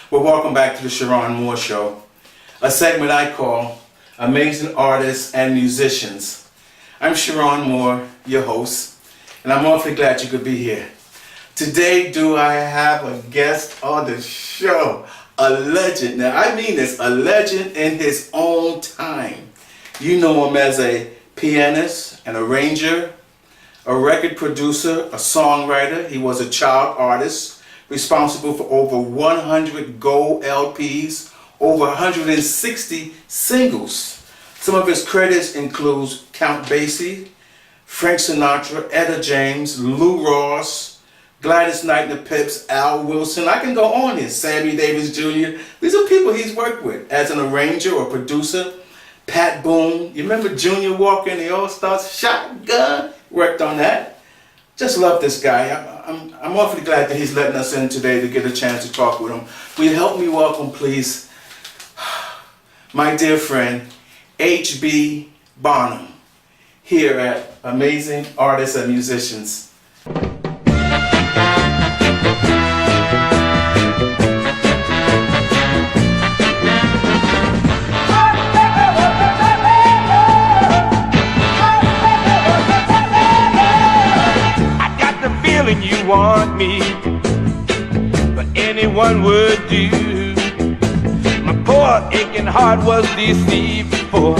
Well, welcome back to the Cheron Moore Show, a segment I call Amazing Artists and Musicians. I'm Cheron Moore, your host, and I'm awfully glad you could be here. Today, do I have a guest on the show? A legend. Now, I mean this, a legend in his own time. You know him as a pianist, an arranger, a record producer, a songwriter. He was a child artist responsible for over 100 gold LPs, over 160 singles. Some of his credits include Count Basie, Frank Sinatra, Etta James, Lou Ross, Gladys Knight and the Pips, Al Wilson. I can go on here. Sammy Davis Jr. These are people he's worked with as an arranger or producer. Pat Boone. You remember Junior Walker in the All-Stars? Shotgun. Worked on that. Just love this guy. I'm awfully glad that he's letting us in today to get a chance to talk with him. Will you help me welcome, please, my dear friend, H.B. Barnum, here at Amazing Artists and Musicians. You want me, but anyone would do. My poor aching heart was deceived before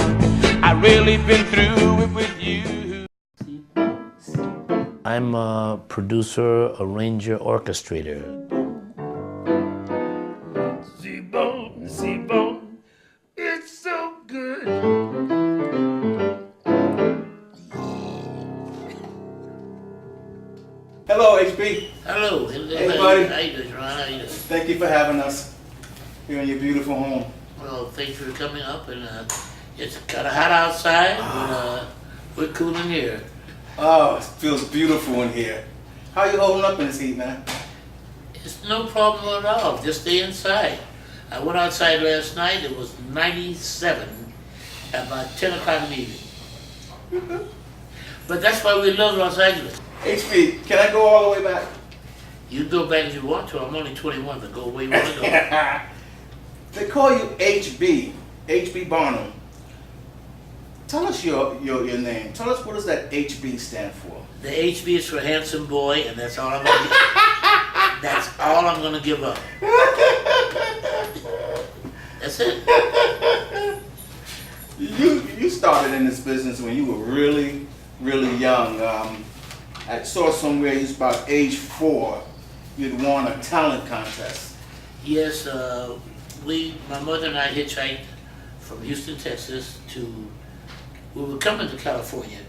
I really been through it with you. I'm a producer, arranger, orchestrator. Z-Bone, Z-Bone, it's so good. Hello, HB. Hello. Hey, buddy. How you doing, Ron? How you doing? Thank you for having us here in your beautiful home. Well, thanks for coming up, and it's kind of hot outside, but we're cool in here. Oh, it feels beautiful in here. How you holding up in this heat, man? It's no problem at all. Just stay inside. I went outside last night. It was 97 at about 10 o'clock in the evening. But that's why we love Los Angeles. HB, can I go all the way back? You can go back if you want to. I'm only 21, but go where you want to go. They call you HB Barnum. Tell us your name. Tell us, what does that HB stand for? The HB is for handsome boy, and that's all I'm going to That's all I'm going to give up. That's it. You started in this business when you were really, really young. I saw somewhere you was about age 4. You'd won a talent contest. Yes, my mother and I hitchhiked from Houston, Texas we were coming to California,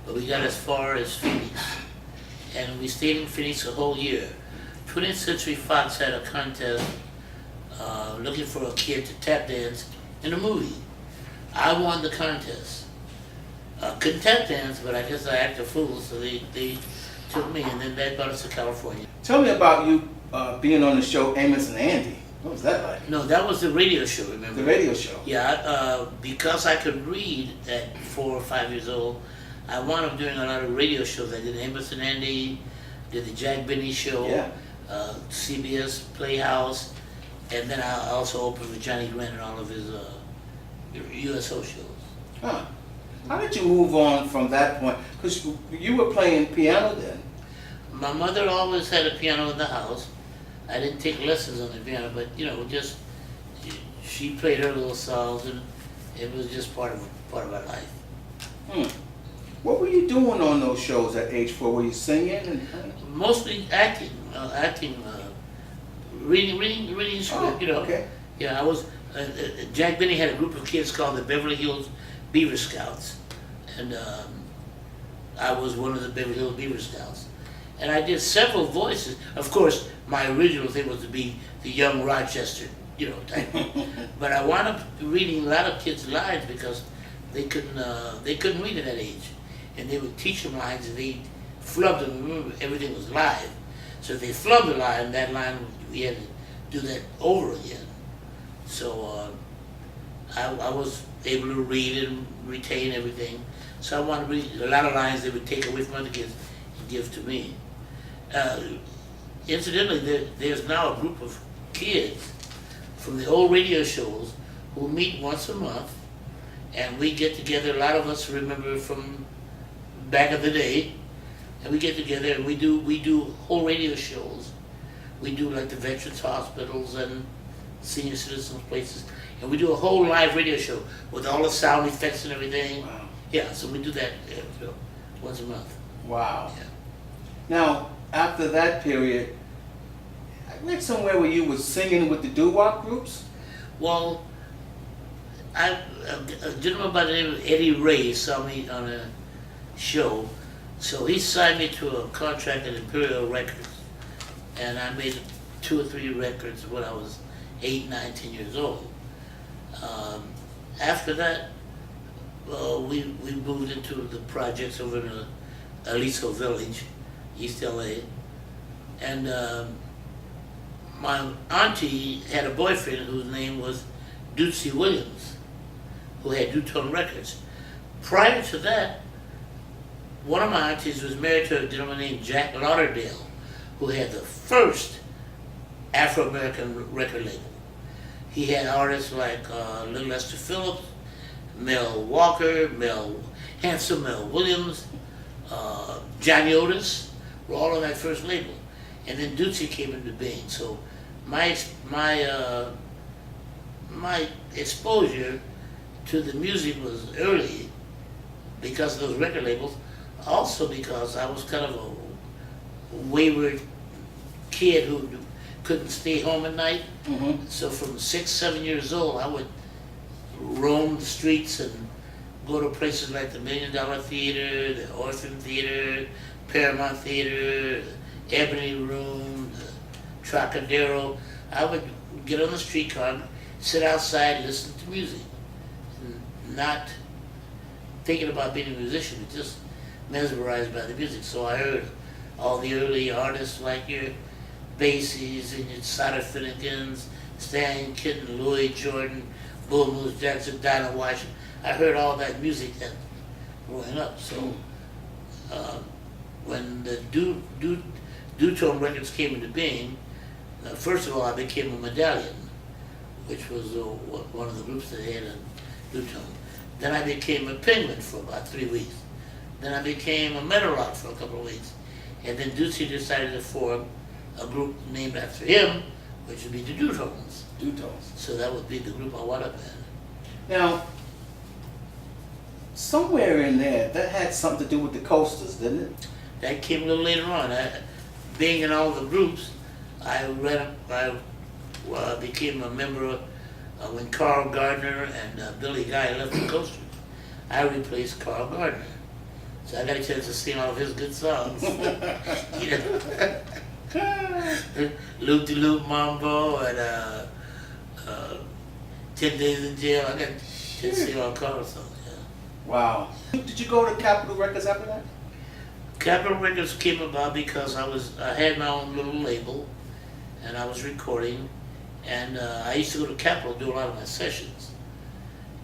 but we got as far as Phoenix. And we stayed in Phoenix a whole year. 20th Century Fox had a contest looking for a kid to tap dance in a movie. I won the contest. Couldn't tap dance, but I guess I acted a fool, so they took me, and then that brought us to California. Tell me about you being on the show Amos and Andy. What was that like? No, that was the radio show, remember? The radio show? Yeah, because I could read at 4 or 5 years old, I wound up doing a lot of radio shows. I did Amos and Andy, did the Jack Benny Show, yeah. CBS Playhouse, and then I also opened for Johnny Grant and all of his USO shows. Huh. How did you move on from that point? Because you were playing piano then. My mother always had a piano in the house. I didn't take lessons on the piano, but just she played her little songs, and it was just part of our life. What were you doing on those shows at age 4? Were you singing? Mostly acting, reading script. Okay. Yeah, I was. Jack Benny had a group of kids called the Beverly Hills Beaver Scouts, and I was one of the Beverly Hills Beaver Scouts. And I did several voices. Of course, my original thing was to be the young Rochester, type. But I wound up reading a lot of kids' lines because they couldn't read at that age, and they would teach them lines and they flubbed them. Remember, everything was live, so if they flubbed a line, that line we had to do that over again. So I was able to read and retain everything. So I wanted to read a lot of lines they would take away from other kids and give to me. Incidentally, there's now a group of kids from the old radio shows who meet once a month, and we get together. A lot of us remember from back in the day, and we get together and we do whole radio shows. We do like the veterans hospitals and senior citizens places, and we do a whole live radio show with all the sound effects and everything. Wow. Yeah, so we do that once a month. Wow. Yeah. Now, after that period, I read somewhere where you were singing with the doo-wop groups. Well, a gentleman by the name of Eddie Ray saw me on a show, so he signed me to a contract at Imperial Records, and I made 2 or 3 records when I was 8, 9, 10 years old. After that, we moved into the projects over in Aliso Village, East LA, and my auntie had a boyfriend whose name was Dootsy Williams, who had Dutone Records. Prior to that, one of my aunties was married to a gentleman named Jack Lauderdale, who had the first Afro-American record label. He had artists like Little Lester Phillips, Mel Walker, Handsome Mel Williams, Johnny Otis, were all on that first label. And then Dootsy came into being. So my exposure to the music was early because of those record labels, also because I was kind of a wayward kid who couldn't stay home at night. Mm-hmm. So from 6, 7 years old, I would roam the streets and go to places like the $1 Million Theater, the Orpheum Theater, Paramount Theater, the Ebony Room, the Trocadero. I would get on the streetcar, sit outside, listen to music, and not thinking about being a musician, but just mesmerized by the music. So I heard all the early artists like your Bassies and your Sutter Finnegans, Stan Kitten, Louis Jordan, Bull Moose Jackson, Dinah Washington. I heard all that music then growing up. So when the Dutone Records came into being, first of all, I became a medallion, which was one of the groups that had a Dutone. Then I became a penguin for about 3 weeks. Then I became a metalrock for a couple of weeks. And then Dootsy decided to form a group named after him, which would be the Dutones. Dutones. So that would be the group I wound up in. Now, somewhere in there, that had something to do with the Coasters, didn't it? That came a little later on. Being in all the groups, I became a member when Carl Gardner and Billy Guy left the Coasters. I replaced Carl Gardner. So I got a chance to sing all of his good songs. You know, Loop de Loop Mambo and 10 Days in Jail. I got to sing all Carl songs. Yeah. Wow. Did you go to Capitol Records after that? Capitol Records came about because I had my own little label, and I was recording, and I used to go to Capitol to do a lot of my sessions.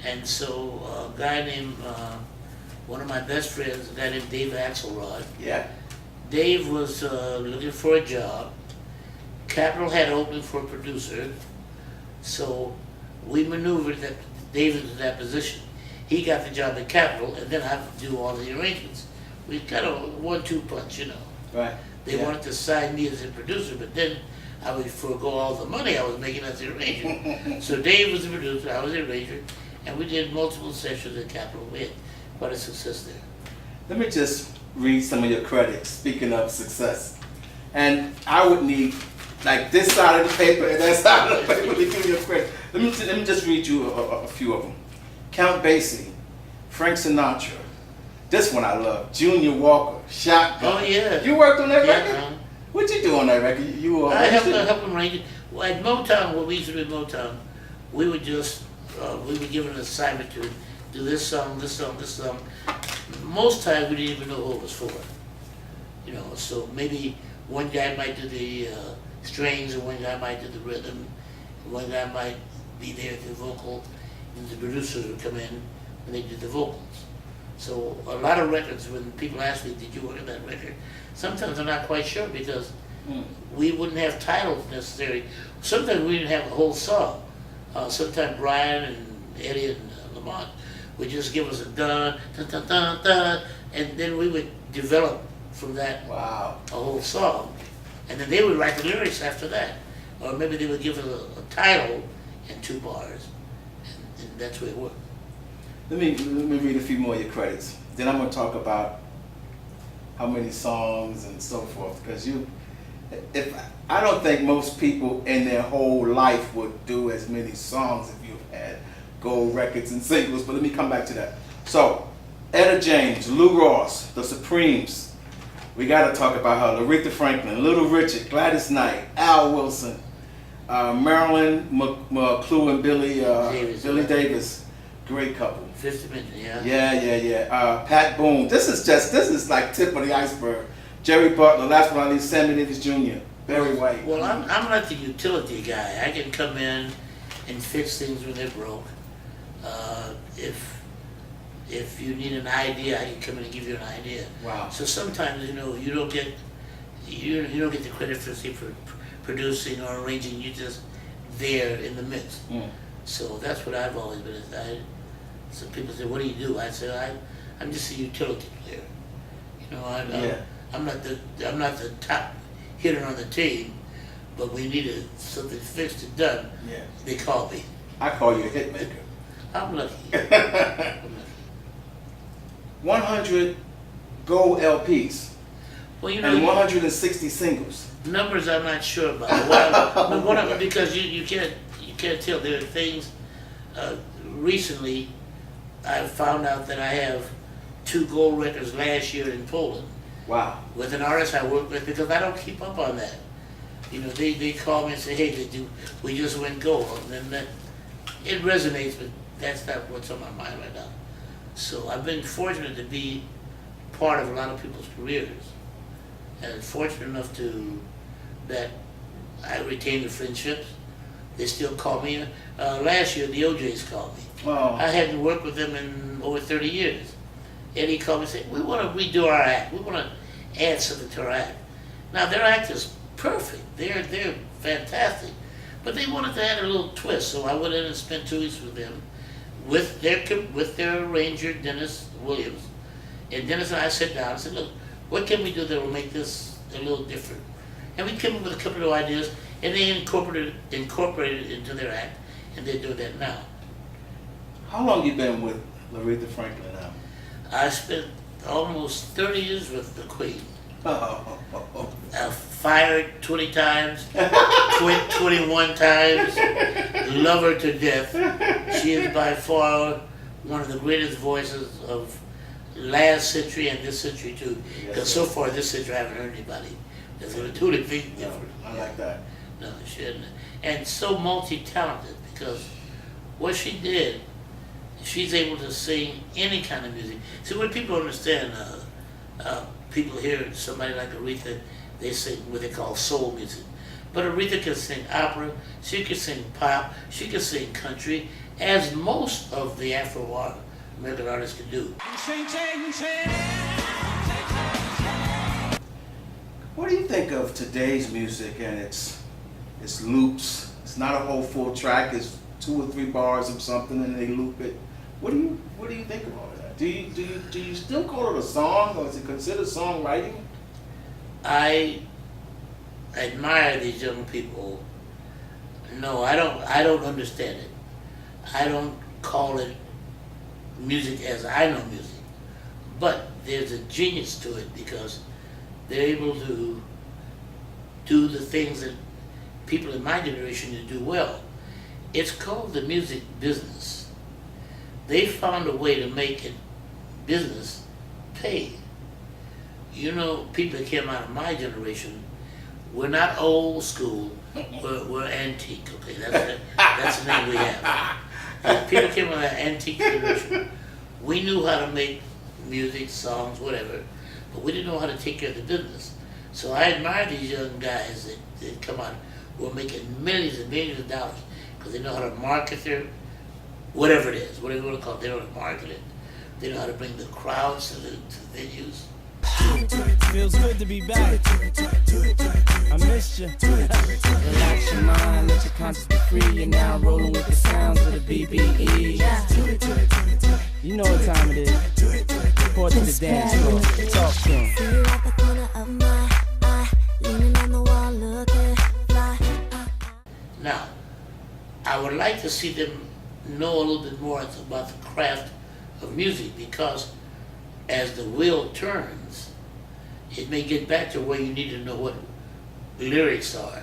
And so a guy named, one of my best friends, a guy named Dave Axelrod. Yeah. Dave was looking for a job. Capitol had an opening for a producer, so we maneuvered that Dave into that position. He got the job at Capitol, and then I had to do all the arrangements. We kind of 1-2 punch, you know. Right. They wanted to sign me as a producer, but then I would forego all the money I was making as the arranger. So Dave was the producer, I was the arranger, and we did multiple sessions at Capitol. We had quite a success there. Let me just read some of your credits, speaking of success. And I would need, like, this side of the paper and that side of the paper to give you a credit. Let me just read you a few of them. Count Basie, Frank Sinatra. This one I love. Junior Walker, Shotgun. Oh yeah. You worked on that record? Yeah. What'd you do on that record? I helped them arrange it. Well, at Motown, when we used to do Motown, we would just we would give an assignment to do this song, this song, this song. Most times we didn't even know who it was for. You know, so maybe one guy might do the strings, and one guy might do the rhythm, and one guy might be there at the vocal, and the producers would come in and they did the vocals. So a lot of records, when people ask me, did you work on that record? Sometimes I'm not quite sure because we wouldn't have titles necessary. Sometimes we didn't have a whole song. Sometimes Brian and Eddie and Lamont would just give us a dun, dun, dun, dun, dun, and then we would develop from that Wow. a whole song. And then they would write the lyrics after that. Or maybe they would give us a title and 2 bars. And that's the way it worked. Let me read a few more of your credits. Then I'm gonna talk about how many songs and so forth. Because I don't think most people in their whole life would do as many songs if you've had gold records and singles. But let me come back to that. So, Etta James, Lou Ross, The Supremes. We got to talk about her. Aretha Franklin, Little Richard, Gladys Knight, Al Wilson, Marilyn McClue, Billy Davis. Great couple. 50 minutes, yeah. Yeah. Pat Boone. This is like tip of the iceberg. Jerry Butler, last but not least, Sammy Davis Jr., Barry White. Well, I'm not the utility guy. I can come in and fix things when they're broke. If you need an idea, I can come in and give you an idea. Wow. So sometimes, you don't get the credit for producing or arranging. You're just there in the mix. So that's what I've always been. Some people say, "What do you do?" I say, "I'm just a utility player. I'm not the top hitter on the team, but we needed something fixed and done. Yeah. They call me. I call you a hit maker. I'm lucky. 100 gold LPs Well, and 160 singles. numbers I'm not sure about. Because you can't tell. There are things. Recently, I found out that I have 2 gold records last year in Poland. Wow. With an artist I work with, because I don't keep up on that. They call me and say, "Hey, we just went gold," and then it resonates, but that's not what's on my mind right now. So I've been fortunate to be part of a lot of people's careers, and fortunate enough that I retain the friendships. They still call me. Last year, the OJs called me. Wow. I hadn't worked with them in over 30 years. Eddie called me and said, "We want to redo our act. We want to add something to our act." Now, their act is perfect. They're fantastic. But they wanted to add a little twist, so I went in and spent 2 weeks with them, with their arranger, Dennis Williams. And Dennis and I sat down and said, "Look, what can we do that will make this a little different?" And we came up with a couple of ideas, and they incorporated it into their act, and they're doing that now. How long you been with Aretha Franklin now? I spent almost 30 years with the Queen. Fired 20 times, quit 21 times, love her to death. She is by far one of the greatest voices of last century and this century too. Because so far this century I haven't heard anybody that's going to do anything different. I like that. No, she didn't. And so multi-talented, because what she did, she's able to sing any kind of music. See, what people understand, people hear somebody like Aretha, they sing what they call soul music. But Aretha can sing opera, she can sing pop, she can sing country, as most of the Afro-American artists can do. What do you think of today's music and its loops? It's not a whole full track, it's 2 or 3 bars of something and they loop it. What do you think of all of that? Do you still call it a song, or is it considered songwriting? I admire these young people. No, I don't understand it. I don't call it music as I know music. But there's a genius to it, because they're able to do the things that people in my generation do well. It's called the music business. They found a way to make it business pay. People that came out of my generation, we're not old school, we're antique, okay? That's the name we have. And people came out of that antique generation. We knew how to make music, songs, whatever, but we didn't know how to take care of the business. So I admire these young guys that come out who are making millions and millions of dollars, because they know how to market their, whatever it is, whatever you want to call it, they know how to market it. They know how to bring the crowds to the venues. Feels good to be back. I missed you. Relax your mind, let your conscience be free. You're now rolling with the sounds of the BBE. You know what time it is. Report to the dance floor. Talk to 'em. See you at the corner of my eye, leaning on the wall, looking fly. Now, I would like to see them know a little bit more about the craft of music, because as the wheel turns, it may get back to where you need to know what lyrics are.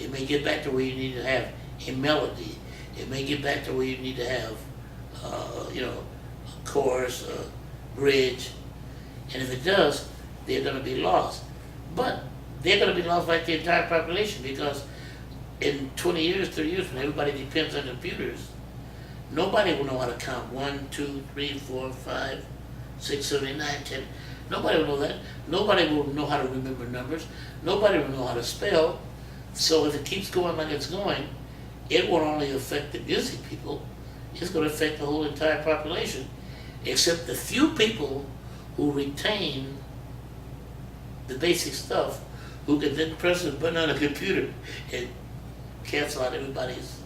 It may get back to where you need to have a melody. It may get back to where you need to have, a chorus, a bridge. And if it does, they're going to be lost. But they're going to be lost like the entire population, because in 20 years, 30 years, when everybody depends on computers, nobody will know how to count 1, 2, 3, 4, 5, 6, 7, 8, 9, 10. Nobody will know that. Nobody will know how to remember numbers. Nobody will know how to spell. So if it keeps going like it's going, it won't only affect the music people, it's going to affect the whole entire population, except the few people who retain the basic stuff, who can then press a button on a computer and cancel out everybody's.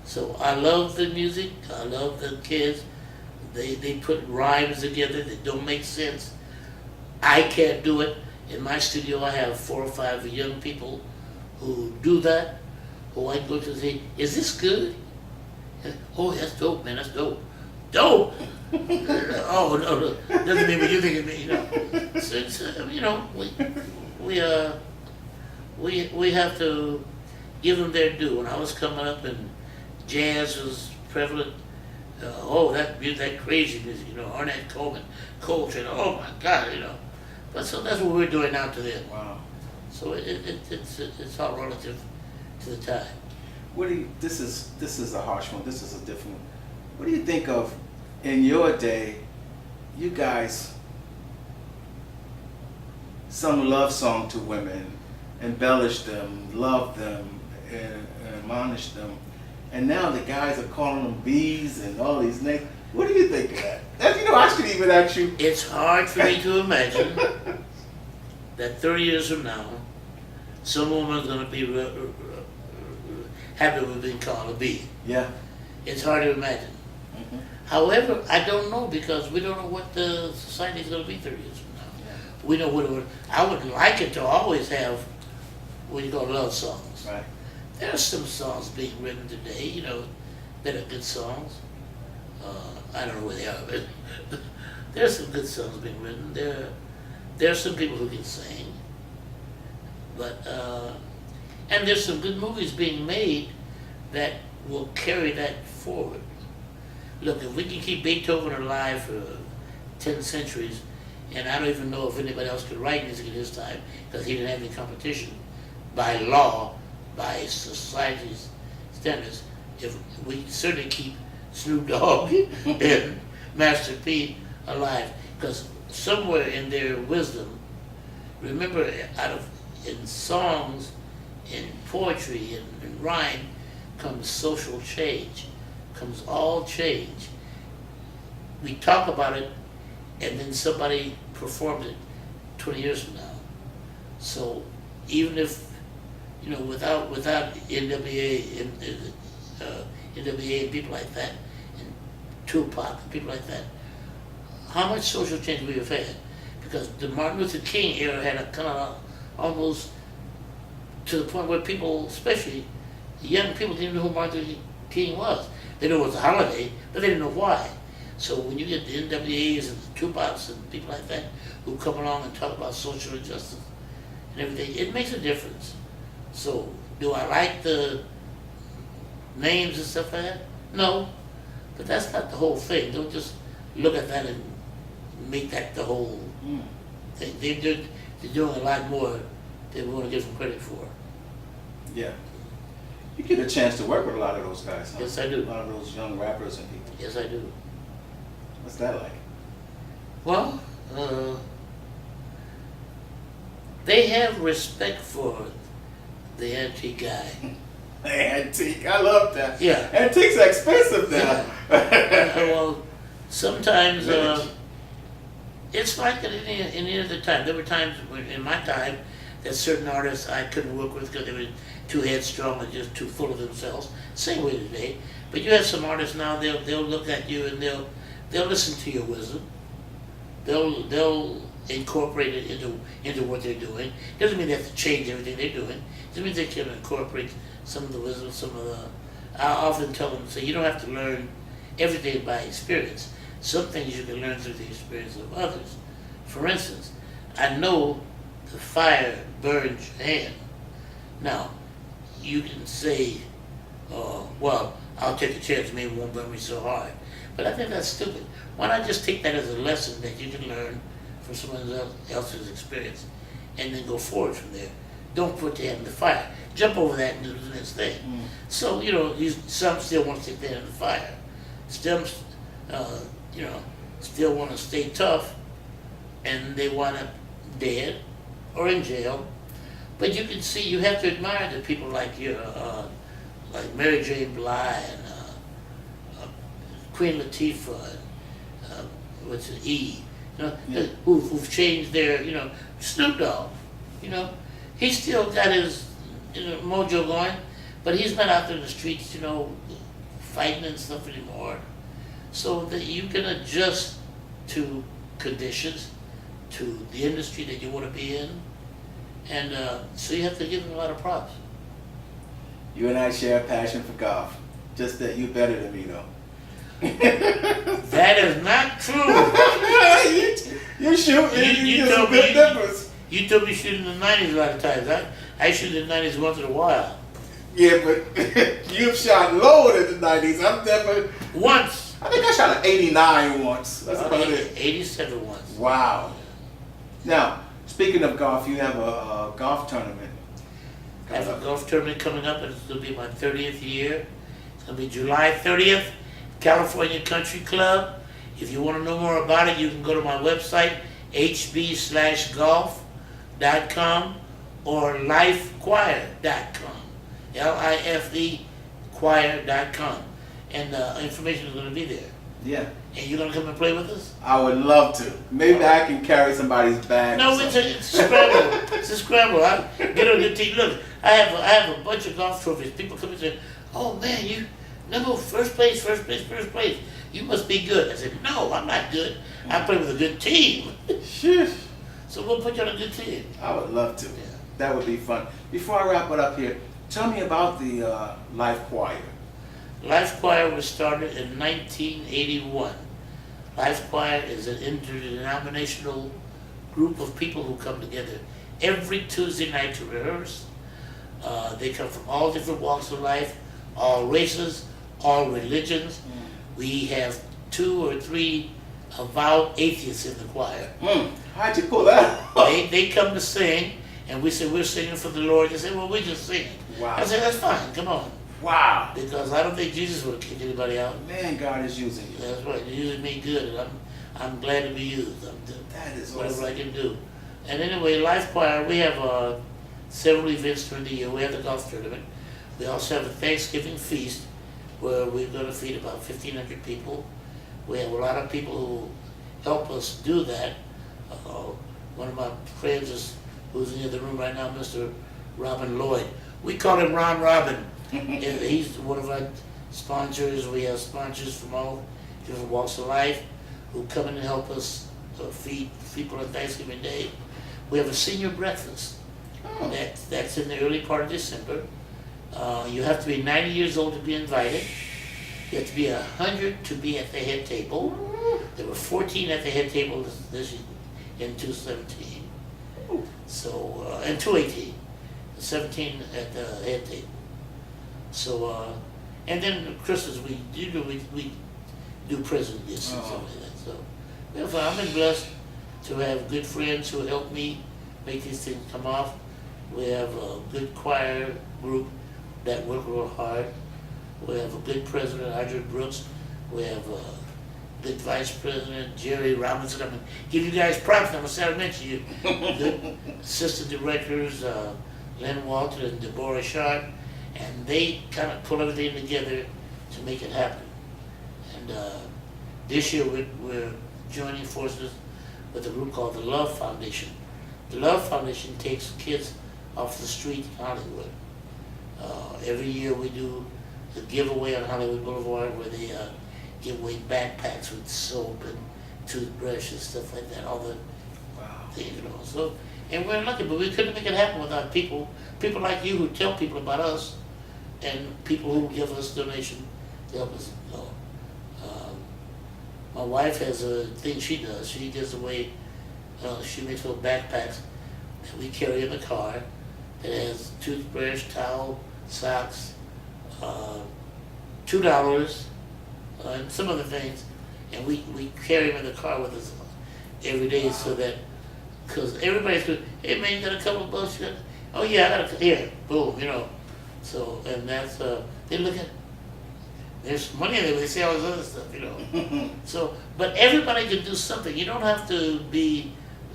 So I love the music. I love the kids. They put rhymes together that don't make sense. I can't do it. In my studio, I have 4 or 5 young people who do that, who I go to say, "Is this good?" And, "Oh, that's dope, man. That's dope." Dope. Oh no, doesn't mean what you think it means. So it's, we have to give them their due. When I was coming up and jazz was prevalent, that crazy music, Ornette Coleman, Coltrane, oh my God, But so that's what we're doing now to them. Wow. So it's all relative to the time. What do you? This is a harsh one. This is a different one. What do you think of, in your day, you guys sung love song to women, embellished them, loved them, and admonished them, and now the guys are calling them bees and all these names. What do you think of that? I should even ask you. It's hard for me to imagine that 30 years from now, some woman's going to be happy with being called a bee. Yeah. It's hard to imagine. Mm-hmm. However, I don't know, because we don't know what the society is going to be 30 years from now. Yeah. We know what it would. I would like it to always have what you call love songs. Right. There are some songs being written today, that are good songs. I don't know where they are, but there are some good songs being written. There are some people who can sing, but and there's some good movies being made that will carry that forward. Look, if we can keep Beethoven alive for 10 centuries, and I don't even know if anybody else could write music at his time, because he didn't have any competition by law, by society's standards, if we certainly keep Snoop Dogg and Master P alive, because somewhere in their wisdom, remember, in songs, in poetry, in rhyme, comes social change, comes all change. We talk about it, and then somebody performs it 20 years from now. So even if, without NWA and people like that, and Tupac and people like that, how much social change we have had? Because the Martin Luther King era had a kind of almost to the point where people, especially young people, didn't know who Martin Luther King was. They knew it was a holiday, but they didn't know why. So when you get the NWAs and the Tupacs and people like that who come along and talk about social injustice and everything, it makes a difference. So do I like the names and stuff like that? No, but that's not the whole thing. Don't just look at that and make that the whole thing. They're doing a lot more than we want to give them credit for. Yeah. You get a chance to work with a lot of those guys, huh? Yes, I do. A lot of those young rappers and people. Yes, I do. What's that like? Well, they have respect for the antique guy. Antique, I love that. Yeah. Antiques are expensive now. Well, sometimes It's like any other time. There were times in my time that certain artists I couldn't work with because they were too headstrong and just too full of themselves. Same way today. But you have some artists now. They'll look at you and they'll listen to your wisdom. They'll incorporate it into what they're doing. Doesn't mean they have to change everything they're doing. It means they can incorporate some of the wisdom, some of the. I often tell them, say you don't have to learn everything by experience. Some things you can learn through the experience of others. For instance, I know the fire burns your hand. Now, you can say, well, I'll take a chance, maybe it won't burn me so hard. But I think that's stupid. Why not just take that as a lesson that you can learn from someone else's experience and then go forward from there? Don't put your hand in the fire. Jump over that and do the next thing. So, some still want to stick their hand in the fire. Some, still want to stay tough and they want to dead or in jail. But you can see, you have to admire the people like like Mary J. Blige and Queen Latifah, and what's it, E, who've changed their, Snoop Dogg, he's still got his mojo going, but he's not out there in the streets, fighting and stuff anymore. So that you can adjust to conditions, to the industry that you want to be in, and so you have to give them a lot of props. You and I share a passion for golf. Just that you're better than me, though. That is not true. you shoot, you do some good numbers. You told me shoot in the 90s a lot of times. I shoot in the 90s once in a while. Yeah, but you've shot lower than the 90s. I'm never. Once. I think I shot an 89 once. That's about it. 87 once. Wow. Now, speaking of golf, you have a golf tournament. I have a golf tournament coming up, and it's going to be my 30th year. It's going to be July 30th, California Country Club. If you want to know more about it, you can go to my website, hb/golf.com or lifechoir.com, L-I-F-E choir.com. And information is going to be there. Yeah. And you're going to come and play with us? I would love to. Maybe I can carry somebody's bag. No, it's a scramble. It's a scramble. I get on your team. Look, I have a bunch of golf trophies. People come and say, "Oh man, you number first place. You must be good." I said, "No, I'm not good. I play with a good team." Sheesh. So we'll put you on a good team. I would love to. Yeah. That would be fun. Before I wrap it up here, tell me about the Life Choir. Life Choir was started in 1981. Life Choir is an interdenominational group of people who come together every Tuesday night to rehearse. They come from all different walks of life, all races, all religions. We have 2 or 3 avowed atheists in the choir. How'd you pull that off? They come to sing, and we say, "We're singing for the Lord." They say, "Well, we're just singing." Wow. I say, "That's fine, come on." Wow. Because I don't think Jesus would kick anybody out. Man, God is using you. That's right. They're using me good, and I'm glad to be used. That is whatever awesome. I can do. And anyway, Life Choir, we have several events during the year. We have the golf tournament. We also have a Thanksgiving feast where we're going to feed about 1,500 people. We have a lot of people who help us do that. One of my friends who's in the room right now, Mr. Robin Lloyd. We call him Ron Robin. He's one of our sponsors. We have sponsors from all different walks of life who come in and help us feed people on Thanksgiving Day. We have a senior breakfast. That's in the early part of December. You have to be 90 years old to be invited. You have to be 100 to be at the head table. There were 14 at the head table this year in 2017. So and 2018, 17 at the head table. So and then Christmas we do present gifts and stuff like that. So therefore, I've been blessed to have good friends who help me make these things come off. We have a good choir group that work real hard. We have a good president, Audrey Brooks. We have a good vice president, Jerry Robinson. I'm going to give you guys props. I'm going to say I mention you. Good assistant directors, Lynn Walter and Deborah Sharp. And they kind of pull everything together to make it happen. And this year we're joining forces with a group called the Love Foundation. The Love Foundation takes kids off the street in Hollywood. Every year we do a giveaway on Hollywood Boulevard where they give away backpacks with soap and toothbrush and stuff like that, all the things, you know. So, and we're lucky, but we couldn't make it happen without people like you who tell people about us, and people who give us donation to help us. You know. My wife has a thing she does. She gives away, she makes little backpacks that we carry in the car. It has toothbrush, towel, socks, $2, and some other things, and we carry them in the car with us every day, so that, because everybody's good, hey man, you got a couple of bucks? Oh yeah, I got here, boom, you know. So, and that's, they look at, there's money in there, but they say all this other stuff, you know. So, but everybody can do something. You don't have to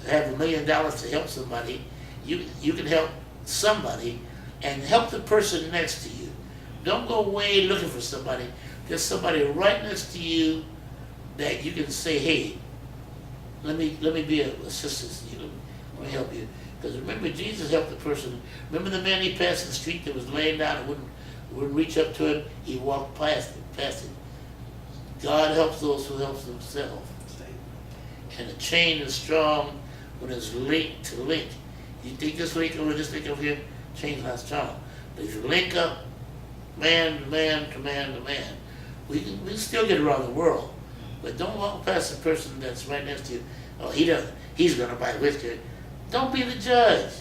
have $1 million to help somebody. You can help somebody and help the person next to you. Don't go away looking for somebody. There's somebody right next to you that you can say, hey, let me be an assistant to you. Let me help you. Because remember, Jesus helped the person. Remember the man he passed in the street that was laying down and wouldn't reach up to him? He walked past it. God helps those who help themselves. And the chain is strong when it's linked to link. You think this link over this link over here, chain's not strong. But if you link up man to man to man to man, we can still get around the world. But don't walk past the person that's right next to you. Oh, he's going to buy whiskey. Don't be the judge.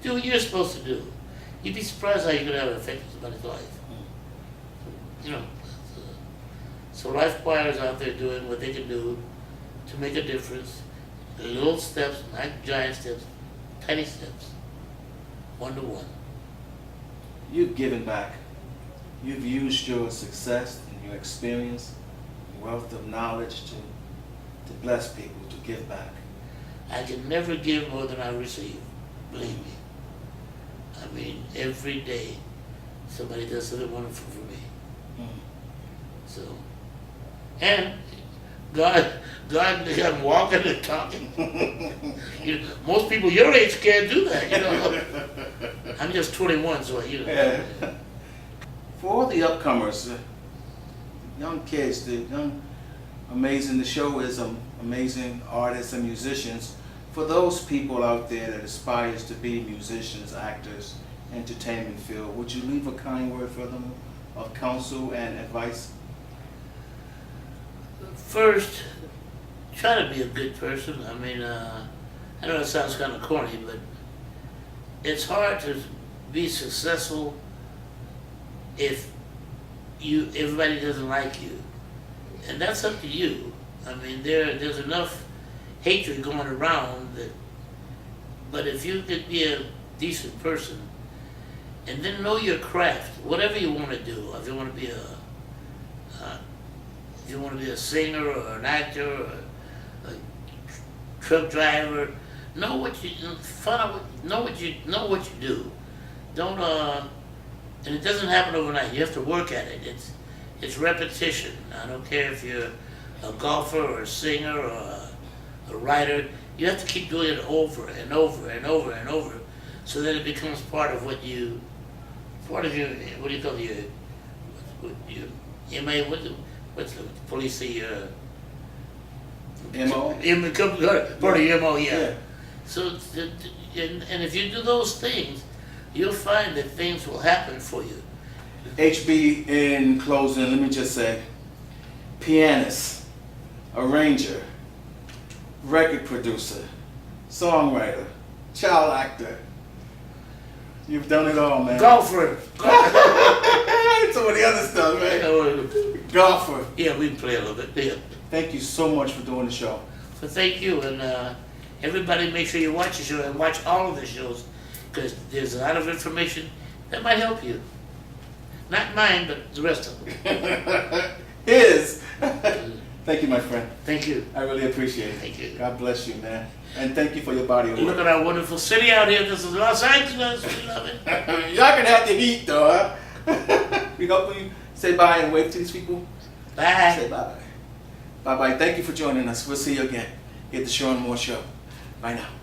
Do what you're supposed to do. You'd be surprised how you're going to have an effect on somebody's life. You know. So Life Choir is out there doing what they can do to make a difference. Little steps, not giant steps, tiny steps, one-to-one. You've given back. You've used your success and your experience, wealth of knowledge to bless people, to give back. I can never give more than I receive, believe me. I mean, every day somebody does something wonderful for me. So, and God, I'm walking and talking. You know, most people your age can't do that, you know. I'm just 21, so you know. Yeah. For all the upcomers, young kids, the young, amazing, the show is amazing artists and musicians. For those people out there that aspires to be musicians, actors, entertainment field, would you leave a kind word for them of counsel and advice? First, try to be a good person. I mean, I know it sounds kind of corny, but it's hard to be successful if everybody doesn't like you, and that's up to you. I mean, there's enough hatred going around but if you could be a decent person and then know your craft, whatever you want to do, if you want to be a singer or an actor or a truck driver, know what you do. Don't and it doesn't happen overnight. You have to work at it. It's repetition. I don't care if you're a golfer or a singer or a writer. You have to keep doing it over and over and over and over, so that it becomes part of what do you call your MA? What's the police say? MO? Part of your MO, yeah. Yeah. So, and if you do those things, you'll find that things will happen for you. HB, in closing, let me just say, pianist, arranger, record producer, songwriter, child actor. You've done it all, man. Golfer. Some of the other stuff, man. Golfer. Yeah, we play a little bit. Yeah. Thank you so much for doing the show. So thank you, and everybody make sure you watch the show and watch all of the shows, because there's a lot of information that might help you. Not mine, but the rest of them. His. Thank you, my friend. Thank you. I really appreciate it. Thank you. God bless you, man. And thank you for your body of Look work. at our wonderful city out here. This is Los Angeles. We love it. Y'all can have the heat, though, huh? We hope you say bye and wave to these people. Bye. Say bye-bye. Bye-bye. Thank you for joining us. We'll see you again. here at the Cheron Moore Show. Bye now.